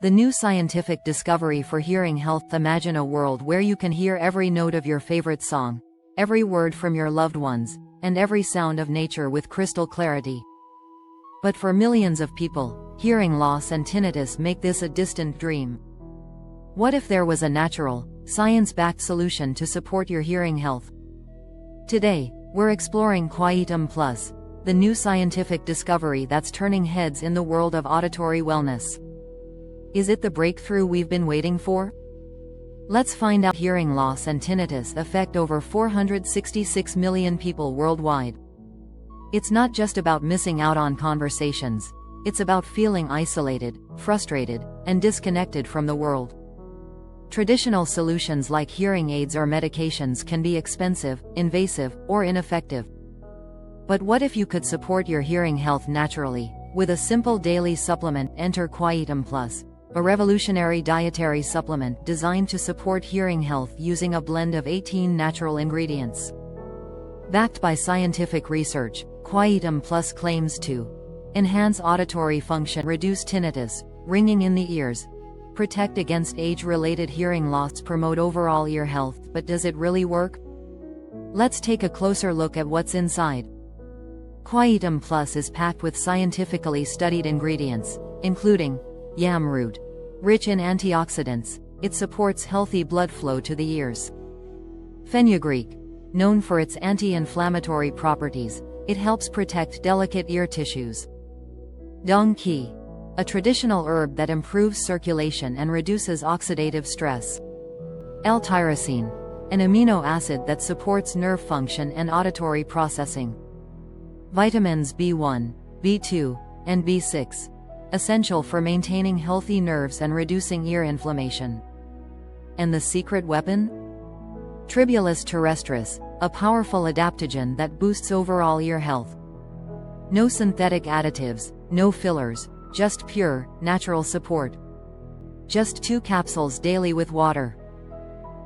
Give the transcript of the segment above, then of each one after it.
The new scientific discovery for hearing health. Imagine a world where you can hear every note of your favorite song, every word from your loved ones, and every sound of nature with crystal clarity. But for millions of people, hearing loss and tinnitus make this a distant dream. What if there was a natural, science-backed solution to support your hearing health? Today, we're exploring Quietum Plus, the new scientific discovery that's turning heads in the world of auditory wellness. Is it the breakthrough we've been waiting for? Let's find out. Hearing loss and tinnitus affect over 466 million people worldwide. It's not just about missing out on conversations, it's about feeling isolated, frustrated, and disconnected from the world. Traditional solutions like hearing aids or medications can be expensive, invasive, or ineffective. But what if you could support your hearing health naturally, with a simple daily supplement? Enter Quietum Plus, a revolutionary dietary supplement designed to support hearing health using a blend of 18 natural ingredients. Backed by scientific research, Quietum Plus claims to enhance auditory function, reduce tinnitus, ringing in the ears, protect against age-related hearing loss, promote overall ear health. But does it really work? Let's take a closer look at what's inside. Quietum Plus is packed with scientifically studied ingredients, including yam root. Rich in antioxidants, it supports healthy blood flow to the ears. Fenugreek. Known for its anti-inflammatory properties, it helps protect delicate ear tissues. Dong Qi. A traditional herb that improves circulation and reduces oxidative stress. L-tyrosine. An amino acid that supports nerve function and auditory processing. Vitamins B1, B2, and B6. Essential for maintaining healthy nerves and reducing ear inflammation. And the secret weapon? Tribulus terrestris, a powerful adaptogen that boosts overall ear health. No synthetic additives, no fillers, just pure, natural support. Just 2 capsules daily with water.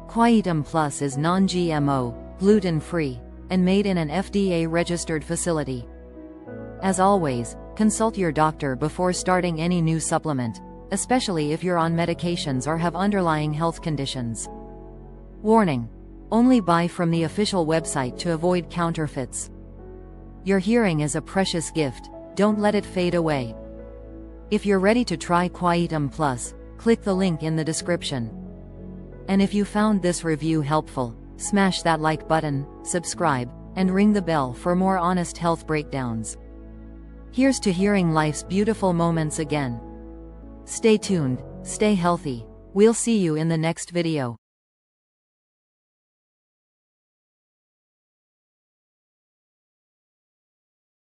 Quietum Plus is non-GMO, gluten-free, and made in an FDA-registered facility. As always, consult your doctor before starting any new supplement, especially if you're on medications or have underlying health conditions. Warning: only buy from the official website to avoid counterfeits. Your hearing is a precious gift, don't let it fade away. If you're ready to try Quietum Plus, click the link in the description. And if you found this review helpful, smash that like button, subscribe, and ring the bell for more honest health breakdowns. Here's to hearing life's beautiful moments again. Stay tuned, stay healthy. We'll see you in the next video.